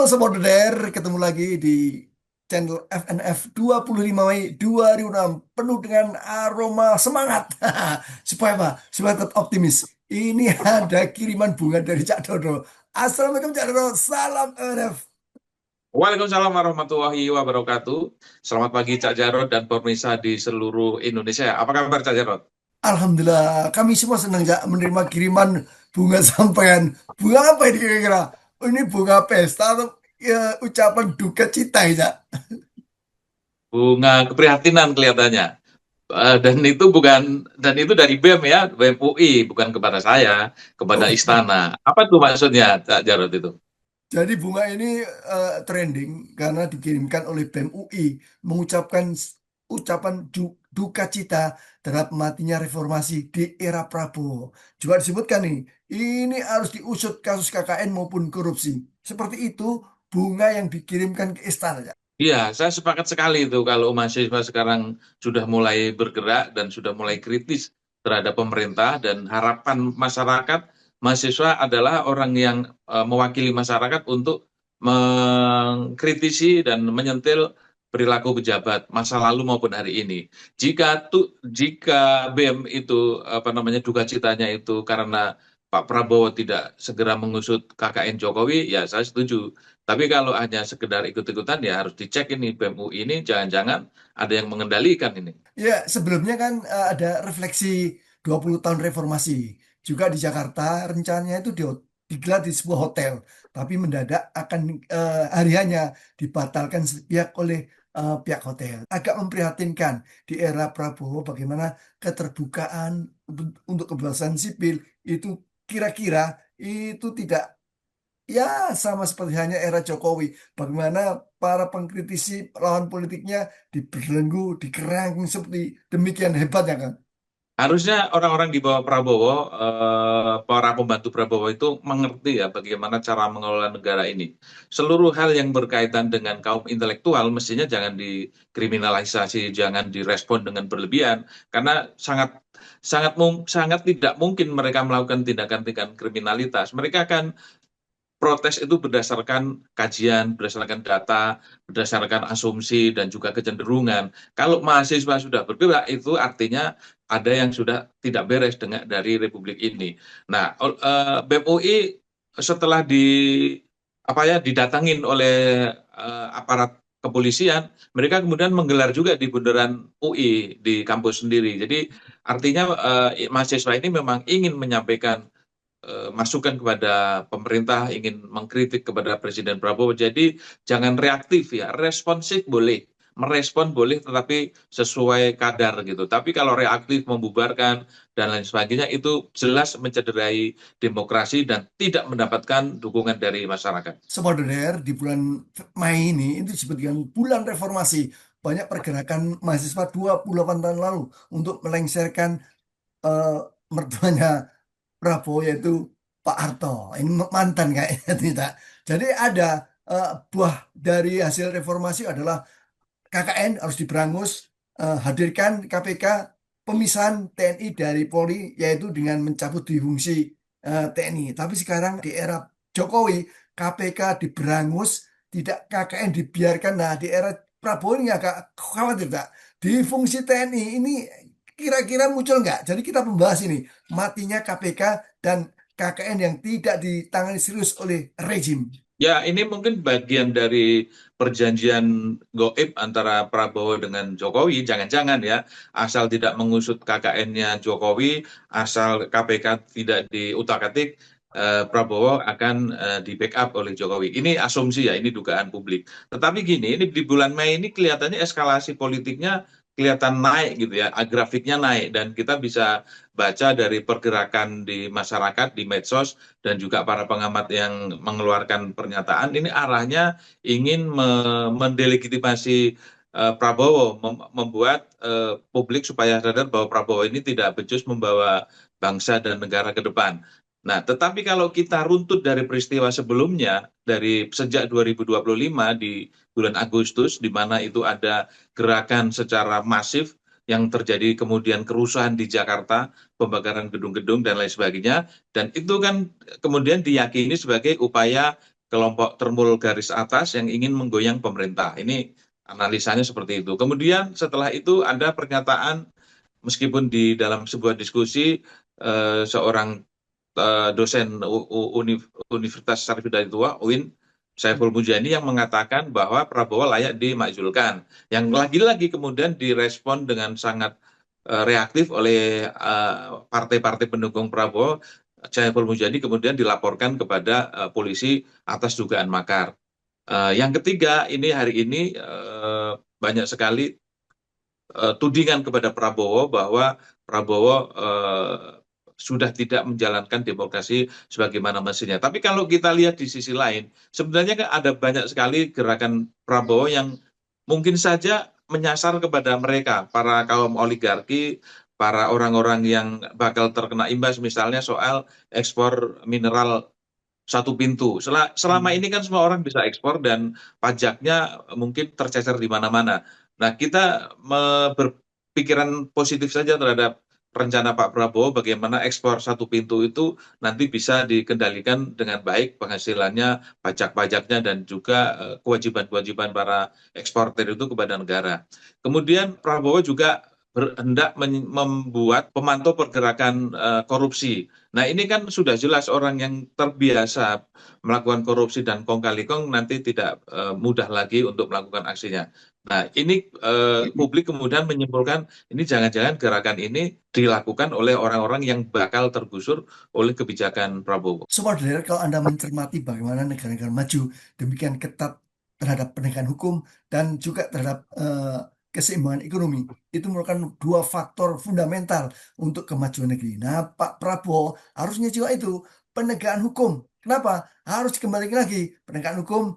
Saudara, ketemu lagi di channel FNF 25 Mei 2006 penuh dengan aroma semangat. Supaya apa? Supaya tetap optimis. Ini ada kiriman bunga dari Cak Dodo. Assalamualaikum Cak Dodo, salam FNF. Waalaikumsalam warahmatullahi wabarakatuh. Selamat pagi Cak Jarod dan pemirsa di seluruh Indonesia. Apa kabar Cak Jarod? Alhamdulillah, kami semua senang Cak menerima kiriman bunga sampean. Bunga apa ini kira-kira? Oh, ini bunga pesta atau ya, ucapan duka cita ya Cak? Bunga keprihatinan kelihatannya. Dan itu dari BEM ya, BEM UI, bukan kepada saya, kepada Oh, istana. Apa tuh maksudnya Cak Jarod itu? jadi bunga ini trending karena dikirimkan oleh BEM UI mengucapkan ucapan duka cita terhadap matinya reformasi di era Prabowo. Juga disebutkan nih, ini harus diusut kasus KKN maupun korupsi. Seperti itu bunga yang dikirimkan ke istana. Ya. Iya, saya sepakat sekali itu kalau mahasiswa sekarang sudah mulai bergerak dan sudah mulai kritis terhadap pemerintah dan harapan masyarakat, mahasiswa adalah orang yang mewakili masyarakat untuk mengkritisi dan menyentil perilaku pejabat masa lalu maupun hari ini. Jika BEM itu apa namanya duka citanya itu karena Pak Prabowo tidak segera mengusut KKN Jokowi, ya saya setuju. Tapi kalau hanya sekedar ikut-ikutan ya harus dicek ini BEM UI ini jangan-jangan ada yang mengendalikan ini. Ya, sebelumnya kan ada refleksi 20 tahun reformasi. Juga di Jakarta rencananya itu digelar di sebuah hotel. Tapi mendadak akan hari hanya dibatalkan sepihak oleh pihak hotel. Agak memprihatinkan di era Prabowo bagaimana keterbukaan untuk kebebasan sipil itu kira-kira itu tidak ya sama seperti hanya era Jokowi. Bagaimana para pengkritisi lawan politiknya dibelenggu, dikerang seperti demikian hebatnya kan. Harusnya orang-orang di bawah Prabowo, para pembantu Prabowo itu mengerti ya bagaimana cara mengelola negara ini. Seluruh hal yang berkaitan dengan kaum intelektual mestinya jangan dikriminalisasi, jangan direspon dengan berlebihan, karena sangat tidak mungkin mereka melakukan tindakan-tindakan kriminalitas. Mereka akan protes itu berdasarkan kajian, berdasarkan data, berdasarkan asumsi dan juga kecenderungan. Kalau mahasiswa sudah bergerak itu artinya ada yang sudah tidak beres dari Republik ini. Nah, BEM UI setelah didatangin oleh aparat kepolisian, mereka kemudian menggelar juga di bundaran UI di kampus sendiri. Jadi artinya mahasiswa ini memang ingin menyampaikan masukan kepada pemerintah, ingin mengkritik kepada Presiden Prabowo. Jadi jangan reaktif ya, responsif boleh, merespon boleh, tetapi sesuai kadar gitu. Tapi kalau reaktif, membubarkan dan lain sebagainya itu jelas mencederai demokrasi dan tidak mendapatkan dukungan dari masyarakat. Semoga di bulan Mei ini itu disebut dengan bulan reformasi. Banyak pergerakan mahasiswa 28 tahun lalu untuk melengsarkan eh, mertuanya Prabowo yaitu Pak Harto. Ini mantan kayaknya tidak. Jadi ada buah dari hasil reformasi adalah KKN harus diberangus, hadirkan KPK, pemisahan TNI dari Polri, yaitu dengan mencabut di fungsi TNI. Tapi sekarang di era Jokowi, KPK diberangus, tidak KKN dibiarkan. Nah, di era Prabowo ini agak khawatir, tak? Di fungsi TNI ini kira-kira muncul nggak? Jadi kita membahas ini, matinya KPK dan KKN yang tidak ditangani serius oleh rezim. Ya, ini mungkin bagian dari perjanjian goib antara Prabowo dengan Jokowi. Jangan-jangan ya, asal tidak mengusut KKN-nya Jokowi, asal KPK tidak diutak-atik, Prabowo akan di-backup oleh Jokowi. Ini asumsi ya, ini dugaan publik. Tetapi gini, ini di bulan Mei ini kelihatannya eskalasi politiknya kelihatan naik gitu ya, grafiknya naik. Dan kita bisa baca dari pergerakan di masyarakat, di medsos, dan juga para pengamat yang mengeluarkan pernyataan ini arahnya ingin mendelegitimasi Prabowo, membuat publik supaya sadar bahwa Prabowo ini tidak becus membawa bangsa dan negara ke depan. Nah, tetapi kalau kita runtut dari peristiwa sebelumnya, dari sejak 2025 di bulan Agustus, di mana itu ada gerakan secara masif yang terjadi kemudian kerusuhan di Jakarta, pembakaran gedung-gedung dan lain sebagainya, dan itu kan kemudian diyakini sebagai upaya kelompok termul garis atas yang ingin menggoyang pemerintah. Ini analisanya seperti itu. Kemudian setelah itu ada pernyataan, meskipun di dalam sebuah diskusi seorang dosen Universitas Syarif Hidayatullah UIN, Saiful Mujani, yang mengatakan bahwa Prabowo layak dimakzulkan. Yang lagi-lagi kemudian direspon dengan sangat reaktif oleh partai-partai pendukung Prabowo. Saiful Mujani kemudian dilaporkan kepada polisi atas dugaan makar. Yang ketiga, ini hari ini banyak sekali tudingan kepada Prabowo bahwa Prabowo sudah tidak menjalankan demokrasi sebagaimana mestinya. Tapi kalau kita lihat di sisi lain, sebenarnya kan ada banyak sekali gerakan Prabowo yang mungkin saja menyasar kepada mereka, para kaum oligarki, para orang-orang yang bakal terkena imbas, misalnya soal ekspor mineral satu pintu. Selama ini kan semua orang bisa ekspor dan pajaknya mungkin tercecer di mana-mana. Nah, kita berpikiran positif saja terhadap rencana Pak Prabowo bagaimana ekspor satu pintu itu nanti bisa dikendalikan dengan baik penghasilannya, pajak-pajaknya, dan juga kewajiban-kewajiban para eksportir itu kepada negara. Kemudian Prabowo juga hendak membuat pemantau pergerakan korupsi. Nah, ini kan sudah jelas orang yang terbiasa melakukan korupsi dan kong kali kong nanti tidak mudah lagi untuk melakukan aksinya. Nah, ini publik kemudian menyimpulkan ini jangan-jangan gerakan ini dilakukan oleh orang-orang yang bakal tergusur oleh kebijakan Prabowo. Sobat Saudara, kalau Anda mencermati bagaimana negara-negara maju demikian ketat terhadap penegakan hukum dan juga terhadap keseimbangan ekonomi, itu merupakan dua faktor fundamental untuk kemajuan negeri. Nah, Pak Prabowo harusnya juga itu penegakan hukum. Kenapa? Harus dikembalikan lagi penegakan hukum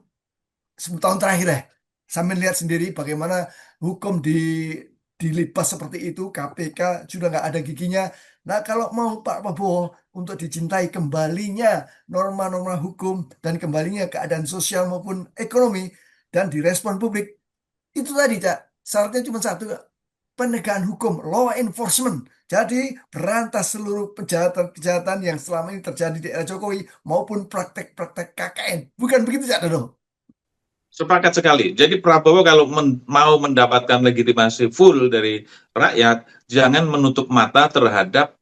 10 tahun terakhir ya. Sambil lihat sendiri bagaimana hukum dilipas seperti itu, KPK sudah nggak ada giginya. Nah, kalau mau Pak Prabowo untuk dicintai kembalinya norma-norma hukum dan kembalinya keadaan sosial maupun ekonomi dan direspon publik, itu tadi, Cak. Syaratnya cuma satu, Kak. Penegakan hukum, law enforcement. Jadi berantas seluruh kejahatan-kejahatan yang selama ini terjadi di era Jokowi maupun praktek-praktek KKN. Bukan begitu, Cak Dodo? Sepakat sekali. Jadi Prabowo kalau mau mendapatkan legitimasi full dari rakyat, jangan menutup mata terhadap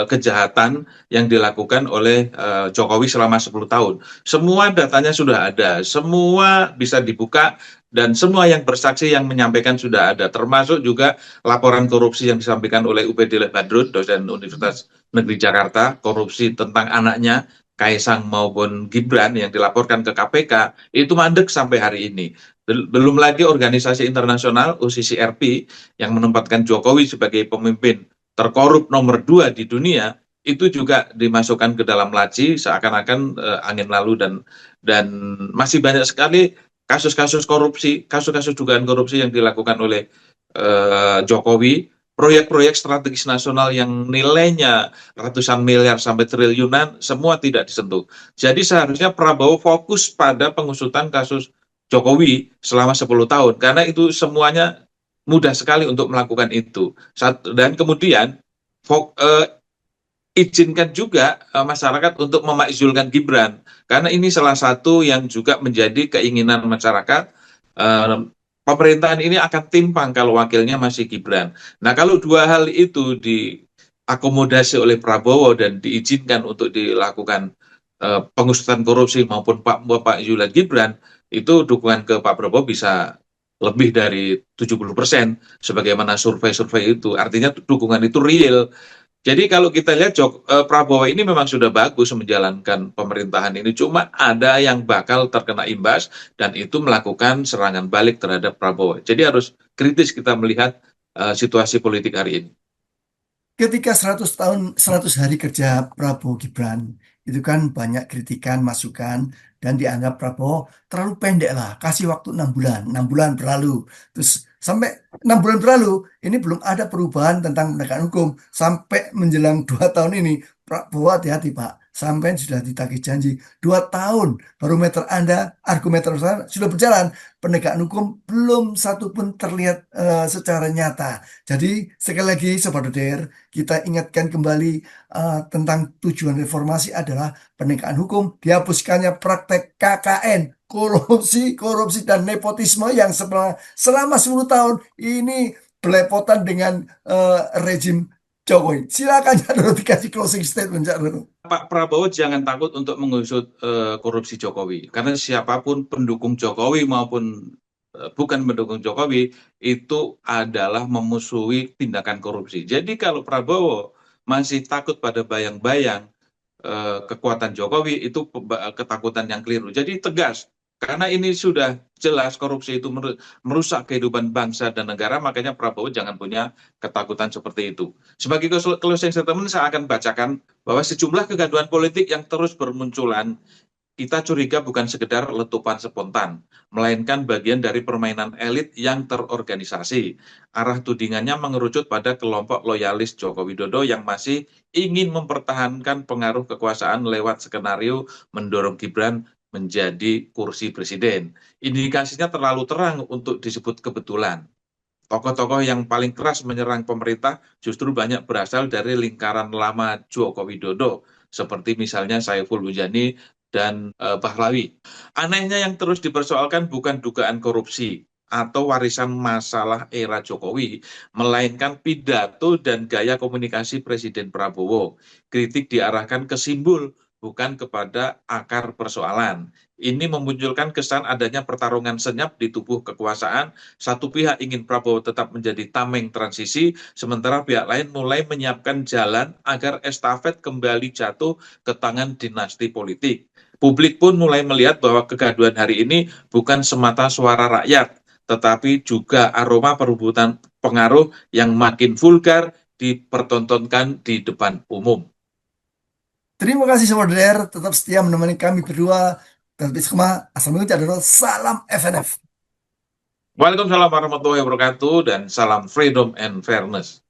kejahatan yang dilakukan oleh Jokowi selama 10 tahun. Semua datanya sudah ada, semua bisa dibuka, dan semua yang bersaksi yang menyampaikan sudah ada, termasuk juga laporan korupsi yang disampaikan oleh UPD Badrut, dosen Universitas Negeri Jakarta, korupsi tentang anaknya, Kaisang maupun Gibran, yang dilaporkan ke KPK, itu mandek sampai hari ini. Belum lagi organisasi internasional UCCRP yang menempatkan Jokowi sebagai pemimpin terkorup nomor 2 di dunia, itu juga dimasukkan ke dalam laci seakan-akan angin lalu, dan masih banyak sekali kasus-kasus korupsi, kasus-kasus dugaan korupsi yang dilakukan oleh Jokowi, proyek-proyek strategis nasional yang nilainya ratusan miliar sampai triliunan, semua tidak disentuh. Jadi seharusnya Prabowo fokus pada pengusutan kasus Jokowi selama 10 tahun, karena itu semuanya mudah sekali untuk melakukan itu. Dan kemudian izinkan juga masyarakat untuk memakzulkan Gibran, karena ini salah satu yang juga menjadi keinginan masyarakat. Pemerintahan ini akan timpang kalau wakilnya masih Gibran. Nah, kalau dua hal itu diakomodasi oleh Prabowo dan diizinkan untuk dilakukan pengusutan korupsi maupun Pak Yula Gibran, itu dukungan ke Pak Prabowo bisa lebih dari 70%, sebagaimana survei-survei itu. Artinya dukungan itu real. Jadi kalau kita lihat Prabowo ini memang sudah bagus menjalankan pemerintahan ini, cuma ada yang bakal terkena imbas dan itu melakukan serangan balik terhadap Prabowo. Jadi harus kritis kita melihat situasi politik hari ini. Ketika 100 tahun, 100 hari kerja Prabowo Gibran, itu kan banyak kritikan, masukan, dan dianggap Prabowo terlalu pendek lah, kasih waktu 6 bulan. 6 bulan berlalu. Terus sampai 6 bulan berlalu, ini belum ada perubahan tentang penegakan hukum. Sampai menjelang 2 tahun ini, Prabowo hati-hati Pak, sampai sudah ditagih janji 2 tahun, barometer Anda, argumeter Anda sudah berjalan, penegakan hukum belum satu pun terlihat secara nyata. Jadi sekali lagi Sobat Doder, kita ingatkan kembali tentang tujuan reformasi adalah penegakan hukum, dihapuskannya praktek KKN, korupsi, korupsi dan nepotisme yang selama 10 tahun ini belepotan dengan rezim Jokowi. Silakan Cak Dono dikasih closing statement Cak Dono. Pak Prabowo jangan takut untuk mengusut korupsi Jokowi, karena siapapun pendukung Jokowi maupun bukan pendukung Jokowi itu adalah memusuhi tindakan korupsi. Jadi kalau Prabowo masih takut pada bayang-bayang kekuatan Jokowi itu ketakutan yang keliru. Jadi tegas, karena ini sudah jelas korupsi itu merusak kehidupan bangsa dan negara, makanya Prabowo jangan punya ketakutan seperti itu. Sebagai closing statement, saya akan bacakan bahwa sejumlah kegaduhan politik yang terus bermunculan, kita curiga bukan sekedar letupan spontan, melainkan bagian dari permainan elit yang terorganisasi. Arah tudingannya mengerucut pada kelompok loyalis Joko Widodo yang masih ingin mempertahankan pengaruh kekuasaan lewat skenario mendorong Gibran menjadi kursi presiden. Indikasinya terlalu terang untuk disebut kebetulan. Tokoh-tokoh yang paling keras menyerang pemerintah justru banyak berasal dari lingkaran lama Joko Widodo, seperti misalnya Saiful Mujani dan Pahlawi. Anehnya yang terus dipersoalkan bukan dugaan korupsi atau warisan masalah era Jokowi, melainkan pidato dan gaya komunikasi Presiden Prabowo. Kritik diarahkan ke simbol, bukan kepada akar persoalan. Ini memunculkan kesan adanya pertarungan senyap di tubuh kekuasaan. Satu pihak ingin Prabowo tetap menjadi tameng transisi, sementara pihak lain mulai menyiapkan jalan agar estafet kembali jatuh ke tangan dinasti politik. Publik pun mulai melihat bahwa kegaduhan hari ini bukan semata suara rakyat, tetapi juga aroma perebutan pengaruh yang makin vulgar dipertontonkan di depan umum. Terima kasih Sobat Doder, tetap setia menemani kami berdua. Dan Assalamualaikum Cak Dono, salam FNF. Waalaikumsalam warahmatullahi wabarakatuh dan salam freedom and fairness.